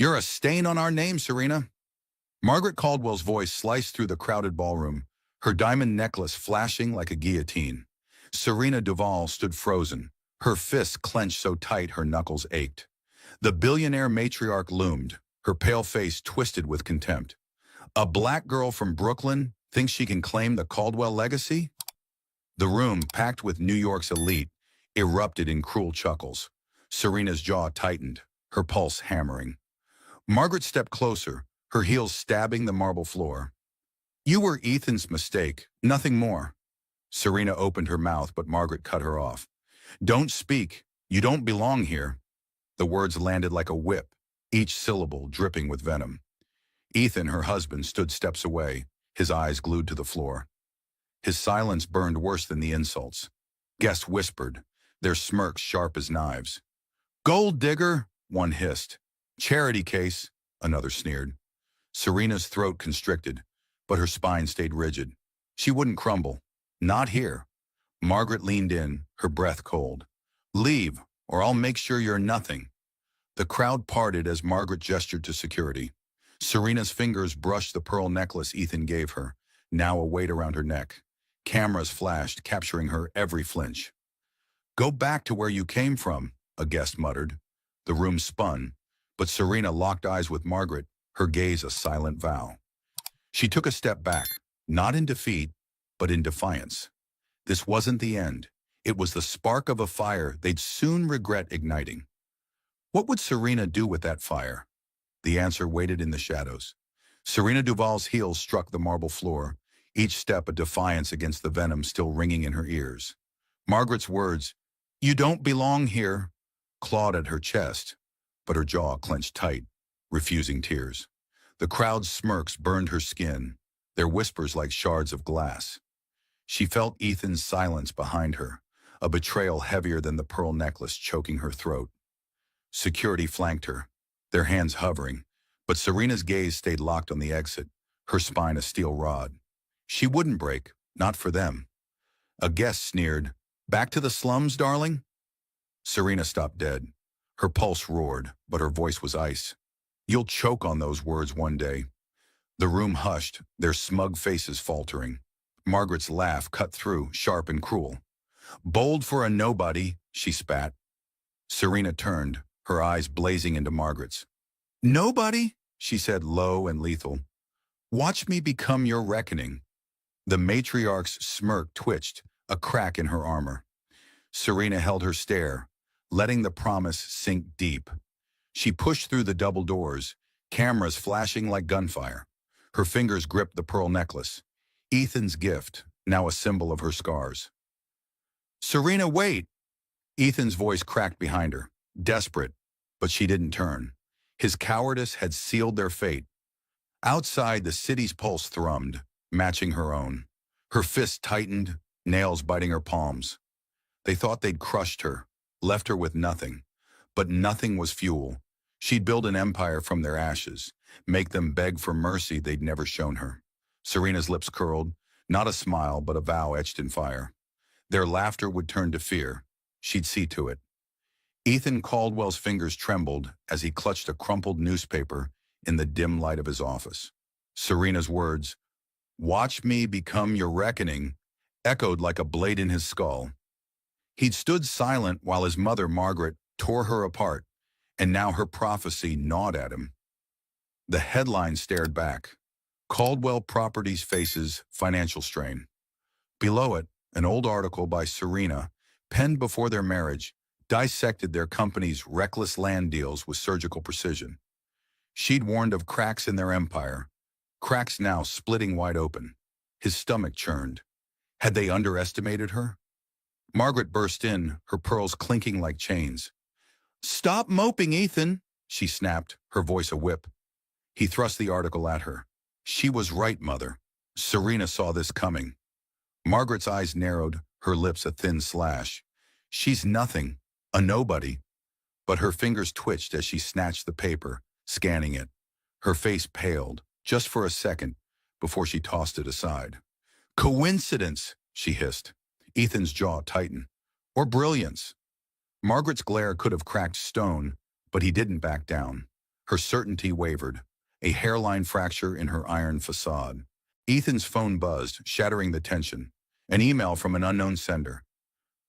You're a stain on our name, Serena. Margaret Caldwell's voice sliced through the crowded ballroom, her diamond necklace flashing like a guillotine. Serena Duval stood frozen, her fists clenched so tight her knuckles ached. The billionaire matriarch loomed, her pale face twisted with contempt. A black girl from Brooklyn thinks she can claim the Caldwell legacy? The room, packed with New York's elite, erupted in cruel chuckles. Serena's jaw tightened, her pulse hammering. Margaret stepped closer, her heels stabbing the marble floor. You were Ethan's mistake, nothing more. Serena opened her mouth, but Margaret cut her off. Don't speak. You don't belong here. The words landed like a whip, each syllable dripping with venom. Ethan, her husband, stood steps away, his eyes glued to the floor. His silence burned worse than the insults. Guests whispered, their smirks sharp as knives. Gold digger, one hissed. Charity case, another sneered. Serena's throat constricted, but her spine stayed rigid. She wouldn't crumble. Not here. Margaret leaned in, her breath cold. Leave, or I'll make sure you're nothing. The crowd parted as Margaret gestured to security. Serena's fingers brushed the pearl necklace Ethan gave her, now a weight around her neck. Cameras flashed, capturing her every flinch. Go back to where you came from, a guest muttered. The room spun, but Serena locked eyes with Margaret, her gaze a silent vow. She took a step back, not in defeat, but in defiance. This wasn't the end. It was the spark of a fire they'd soon regret igniting. What would Serena do with that fire? The answer waited in the shadows. Serena Duval's heels struck the marble floor, each step a defiance against the venom still ringing in her ears. Margaret's words, "You don't belong here," clawed at her chest, but her jaw clenched tight, refusing tears. The crowd's smirks burned her skin, their whispers like shards of glass. She felt Ethan's silence behind her, a betrayal heavier than the pearl necklace choking her throat. Security flanked her, their hands hovering, but Serena's gaze stayed locked on the exit, her spine a steel rod. She wouldn't break, not for them. A guest sneered, "Back to the slums, darling?" Serena stopped dead. Her pulse roared, but her voice was ice. You'll choke on those words one day. The room hushed, their smug faces faltering. Margaret's laugh cut through, sharp and cruel. Bold for a nobody, she spat. Serena turned, her eyes blazing into Margaret's. Nobody, she said low and lethal. Watch me become your reckoning. The matriarch's smirk twitched, a crack in her armor. Serena held her stare, letting the promise sink deep. She pushed through the double doors, cameras flashing like gunfire. Her fingers gripped the pearl necklace, Ethan's gift, now a symbol of her scars. Serena, wait! Ethan's voice cracked behind her, desperate, but she didn't turn. His cowardice had sealed their fate. Outside, the city's pulse thrummed, matching her own. Her fists tightened, nails biting her palms. They thought they'd crushed her, left her with nothing. But nothing was fuel. She'd build an empire from their ashes, make them beg for mercy they'd never shown her. Serena's lips curled, not a smile, but a vow etched in fire. Their laughter would turn to fear. She'd see to it. Ethan Caldwell's fingers trembled as he clutched a crumpled newspaper in the dim light of his office. Serena's words, "Watch me become your reckoning," echoed like a blade in his skull. He'd stood silent while his mother, Margaret, tore her apart, and now her prophecy gnawed at him. The headline stared back. Caldwell Properties faces financial strain. Below it, an old article by Serena, penned before their marriage, dissected their company's reckless land deals with surgical precision. She'd warned of cracks in their empire, cracks now splitting wide open. His stomach churned. Had they underestimated her? Margaret burst in, her pearls clinking like chains. "Stop moping, Ethan," she snapped, her voice a whip. He thrust the article at her. She was right, Mother. Serena saw this coming. Margaret's eyes narrowed, her lips a thin slash. She's nothing, a nobody. But her fingers twitched as she snatched the paper, scanning it. Her face paled, just for a second, before she tossed it aside. "Coincidence," she hissed. Ethan's jaw tightened. "Or brilliance." Margaret's glare could have cracked stone, but he didn't back down. Her certainty wavered, a hairline fracture in her iron facade. Ethan's phone buzzed, shattering the tension. An email from an unknown sender.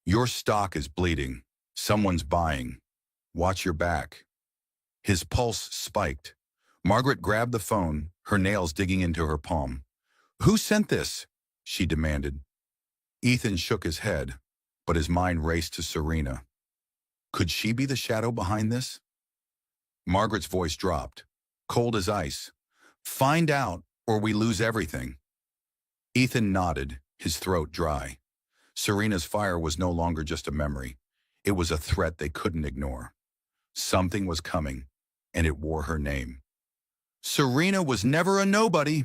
Your stock is bleeding. Someone's buying. Watch your back. His pulse spiked. Margaret grabbed the phone, her nails digging into her palm. Who sent this? She demanded. Ethan shook his head, but his mind raced to Serena. Could she be the shadow behind this? Margaret's voice dropped, cold as ice. Find out, or we lose everything. Ethan nodded, his throat dry. Serena's fire was no longer just a memory. It was a threat they couldn't ignore. Something was coming, and it wore her name. Serena was never a nobody.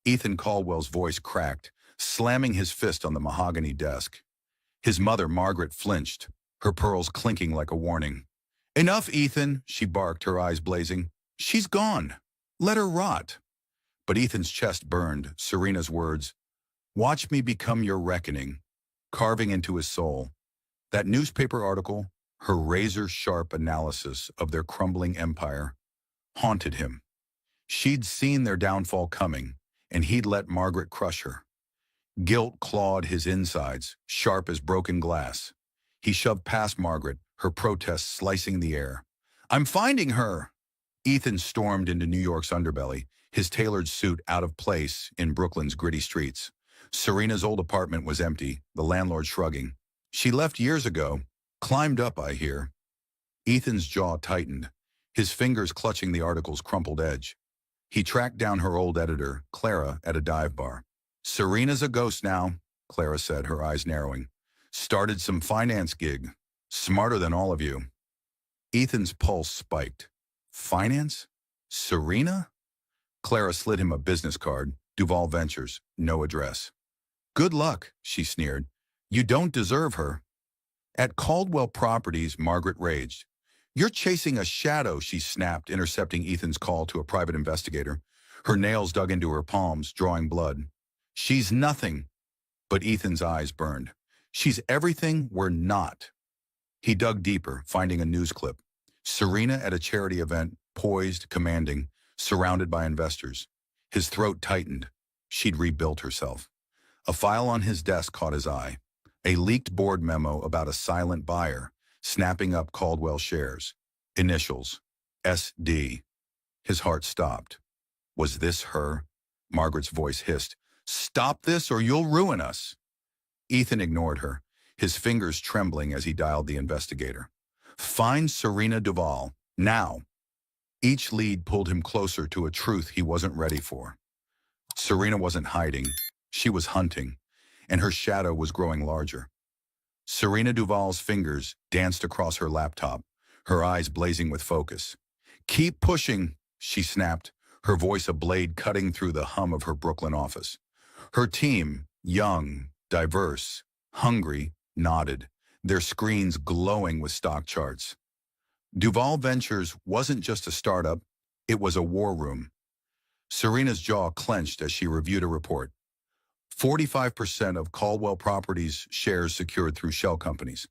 Ethan Caldwell's voice cracked, slamming his fist on the mahogany desk. His mother, Margaret, flinched, her pearls clinking like a warning. Enough, Ethan, she barked, her eyes blazing. She's gone. Let her rot. But Ethan's chest burned, Serena's words. Watch me become your reckoning, carving into his soul. That newspaper article, her razor-sharp analysis of their crumbling empire, haunted him. She'd seen their downfall coming, and he'd let Margaret crush her. Guilt clawed his insides, sharp as broken glass. He shoved past Margaret, her protest slicing the air. I'm finding her! Ethan stormed into New York's underbelly, his tailored suit out of place in Brooklyn's gritty streets. Serena's old apartment was empty, the landlord shrugging. She left years ago. Climbed up, I hear. Ethan's jaw tightened, his fingers clutching the article's crumpled edge. He tracked down her old editor, Clara, at a dive bar. Serena's a ghost now, Clara said, her eyes narrowing. Started some finance gig. Smarter than all of you. Ethan's pulse spiked. Finance? Serena? Clara slid him a business card, Duval Ventures, no address. Good luck, she sneered. You don't deserve her. At Caldwell Properties, Margaret raged. You're chasing a shadow, she snapped, intercepting Ethan's call to a private investigator. Her nails dug into her palms, drawing blood. She's nothing. But Ethan's eyes burned. She's everything we're not. He dug deeper, finding a news clip. Serena at a charity event, poised, commanding, surrounded by investors. His throat tightened. She'd rebuilt herself. A file on his desk caught his eye. A leaked board memo about a silent buyer, snapping up Caldwell shares. Initials. SD. His heart stopped. Was this her? Margaret's voice hissed. Stop this or you'll ruin us. Ethan ignored her, his fingers trembling as he dialed the investigator. Find Serena Duval, now. Each lead pulled him closer to a truth he wasn't ready for. Serena wasn't hiding, she was hunting, and her shadow was growing larger. Serena Duval's fingers danced across her laptop, her eyes blazing with focus. Keep pushing, she snapped, her voice a blade cutting through the hum of her Brooklyn office. Her team, young, diverse, hungry, nodded, their screens glowing with stock charts. Duval Ventures wasn't just a startup, it was a war room. Serena's jaw clenched as she reviewed a report. 45% of Caldwell Properties shares secured through shell companies.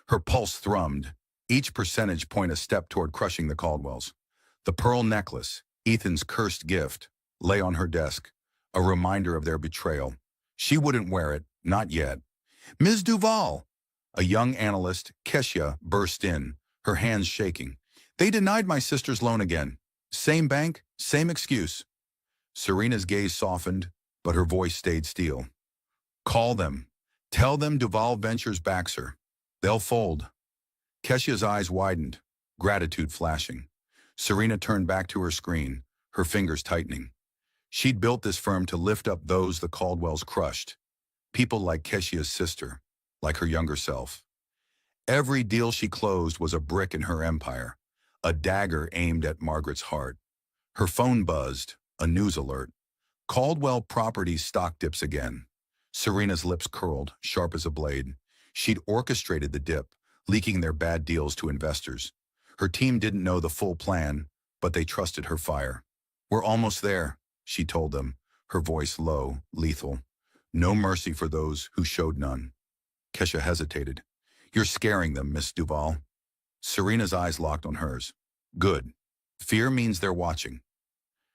Her pulse thrummed, each percentage point a step toward crushing the Caldwells. The pearl necklace, Ethan's cursed gift, lay on her desk, a reminder of their betrayal. She wouldn't wear it, not yet. Ms. Duval! A young analyst, Kesha, burst in, her hands shaking. They denied my sister's loan again. Same bank, same excuse. Serena's gaze softened, but her voice stayed steel. Call them. Tell them Duval Ventures backs her. They'll fold. Kesha's eyes widened, gratitude flashing. Serena turned back to her screen, her fingers tightening. She'd built this firm to lift up those the Caldwells crushed. People like Kesha's sister, like her younger self. Every deal she closed was a brick in her empire, a dagger aimed at Margaret's heart. Her phone buzzed, a news alert. Caldwell Properties stock dips again. Serena's lips curled, sharp as a blade. She'd orchestrated the dip, leaking their bad deals to investors. Her team didn't know the full plan, but they trusted her fire. We're almost there, she told them, her voice low, lethal. No mercy for those who showed none. Kesha hesitated. You're scaring them, Miss Duval. Serena's eyes locked on hers. Good. Fear means they're watching.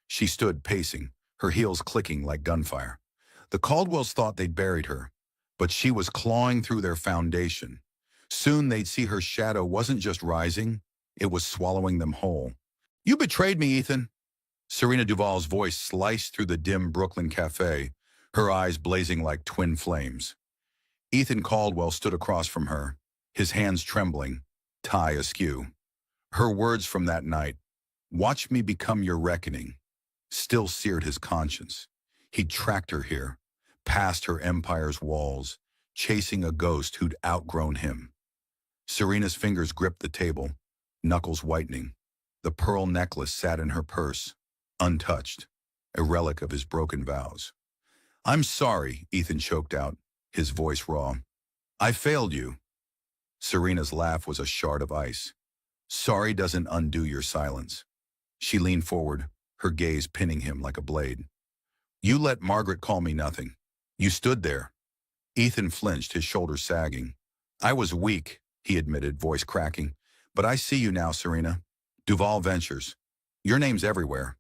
She stood pacing, her heels clicking like gunfire. The Caldwells thought they'd buried her, but she was clawing through their foundation. Soon they'd see her shadow wasn't just rising, it was swallowing them whole. "You betrayed me, Ethan." Serena Duvall's voice sliced through the dim Brooklyn cafe, her eyes blazing like twin flames. Ethan Caldwell stood across from her, his hands trembling, tie askew. Her words from that night, "Watch me become your reckoning," still seared his conscience. He'd tracked her here, past her empire's walls, chasing a ghost who'd outgrown him. Serena's fingers gripped the table, knuckles whitening. The pearl necklace sat in her purse, untouched, a relic of his broken vows. "I'm sorry," Ethan choked out, his voice raw. "I failed you." Serena's laugh was a shard of ice. "Sorry doesn't undo your silence." She leaned forward, her gaze pinning him like a blade. "You let Margaret call me nothing. You stood there." Ethan flinched, his shoulders sagging. "I was weak," he admitted, voice cracking. "But I see you now, Serena. Duvall Ventures. Your name's everywhere."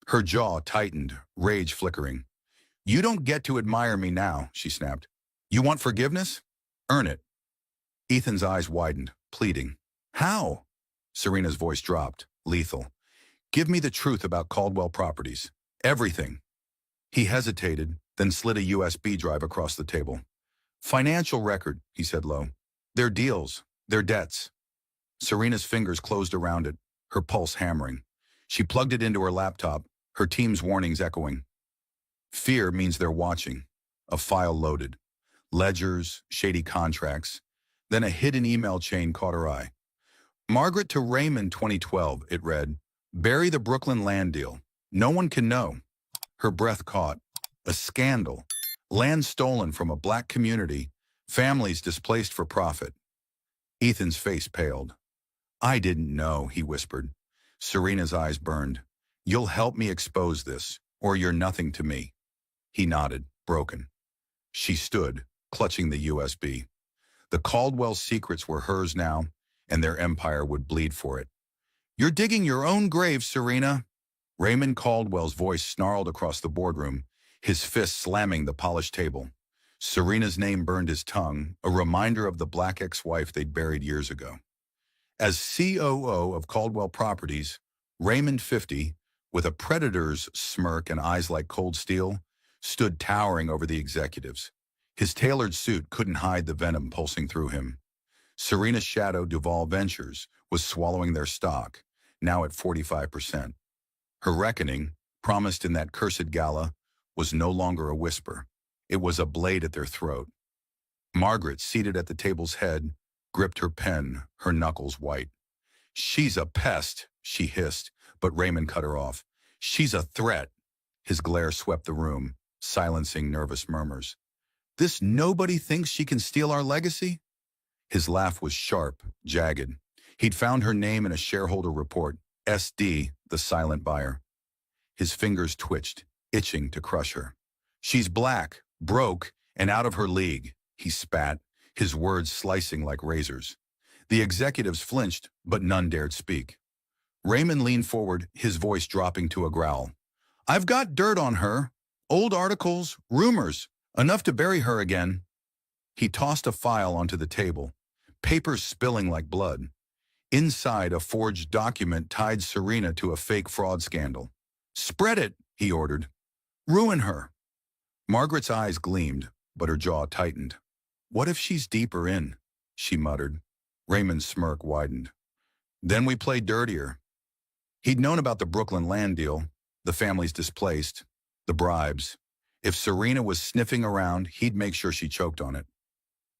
Her jaw tightened, rage flickering. "You don't get to admire me now," she snapped. "You want forgiveness? Earn it." Ethan's eyes widened, pleading. "How?" Serena's voice dropped, lethal. "Give me the truth about Caldwell Properties. Everything." He hesitated, then slid a USB drive across the table. "Financial record," he said low. "Their deals, their debts." Serena's fingers closed around it, her pulse hammering. She plugged it into her laptop, her team's warnings echoing. Fear means they're watching. A file loaded. Ledgers, shady contracts. Then a hidden email chain caught her eye. "Margaret to Raymond 2012, it read. "Bury the Brooklyn land deal. No one can know." Her breath caught. A scandal. Land stolen from a black community. Families displaced for profit. Ethan's face paled. "I didn't know," he whispered. Serena's eyes burned. "You'll help me expose this, or you're nothing to me." He nodded, broken. She stood, clutching the USB. The Caldwell secrets were hers now, and their empire would bleed for it. "You're digging your own grave, Serena." Raymond Caldwell's voice snarled across the boardroom, his fist slamming the polished table. Serena's name burned his tongue, a reminder of the black ex-wife they'd buried years ago. As COO of Caldwell Properties, Raymond 50, with a predator's smirk and eyes like cold steel, stood towering over the executives. His tailored suit couldn't hide the venom pulsing through him. Serena's shadow, Duvall Ventures, was swallowing their stock, now at 45%. Her reckoning, promised in that cursed gala, was no longer a whisper. It was a blade at their throat. Margaret, seated at the table's head, gripped her pen, her knuckles white. "She's a pest," she hissed, but Raymond cut her off. "She's a threat." His glare swept the room, silencing nervous murmurs. "This nobody thinks she can steal our legacy?" His laugh was sharp, jagged. He'd found her name in a shareholder report, SD, the silent buyer. His fingers twitched, itching to crush her. "She's black, broke, and out of her league," he spat, his words slicing like razors. The executives flinched, but none dared speak. Raymond leaned forward, his voice dropping to a growl. "I've got dirt on her. Old articles, rumors, enough to bury her again." He tossed a file onto the table, papers spilling like blood. Inside, a forged document tied Serena to a fake fraud scandal. "Spread it," he ordered. "Ruin her." Margaret's eyes gleamed, but her jaw tightened. "What if she's deeper in?" she muttered. Raymond's smirk widened. "Then we play dirtier." He'd known about the Brooklyn land deal, the families displaced, the bribes. If Serena was sniffing around, he'd make sure she choked on it.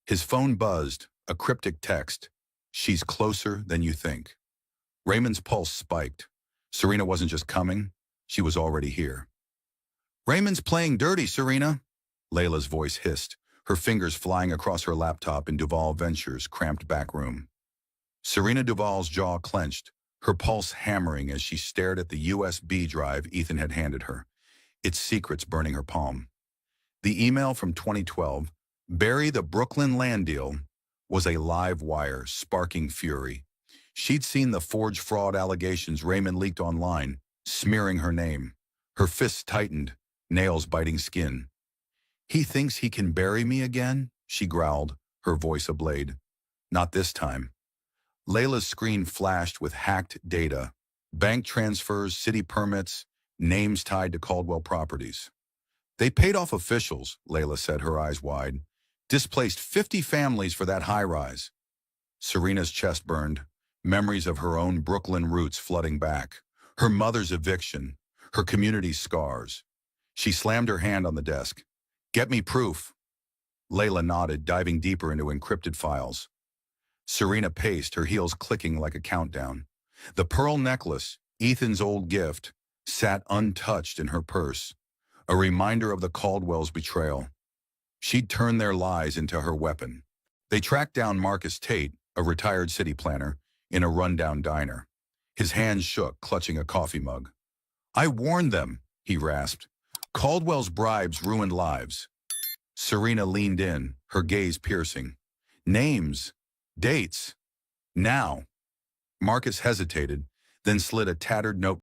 His phone buzzed, a cryptic text. "She's closer than you think." Raymond's pulse spiked. Serena wasn't just coming, she was already here. "Raymond's playing dirty, Serena," Layla's voice hissed, her fingers flying across her laptop in Duvall Ventures' cramped back room. Serena Duvall's jaw clenched, her pulse hammering as she stared at the USB drive Ethan had handed her, its secrets burning her palm. The email from 2012, "Bury the Brooklyn land deal," was a live wire, sparking fury. She'd seen the forged fraud allegations Raymond leaked online, smearing her name. Her fists tightened, nails biting skin. "He thinks he can bury me again?" she growled, her voice ablade. "Not this time." Layla's screen flashed with hacked data. Bank transfers, city permits, names tied to Caldwell properties. "They paid off officials," Layla said, her eyes wide. "Displaced 50 families for that high-rise." Serena's chest burned, memories of her own Brooklyn roots flooding back. Her mother's eviction, her community's scars. She slammed her hand on the desk. "Get me proof." Layla nodded, diving deeper into encrypted files. Serena paced, her heels clicking like a countdown. The pearl necklace, Ethan's old gift, sat untouched in her purse, a reminder of the Caldwell's betrayal. She'd turned their lies into her weapon. They tracked down Marcus Tate, a retired city planner, in a rundown diner. His hands shook, clutching a coffee mug. "I warned them," he rasped. "Caldwell's bribes ruined lives." Serena leaned in, her gaze piercing. "Names, dates, now." Marcus hesitated, then slid a tattered note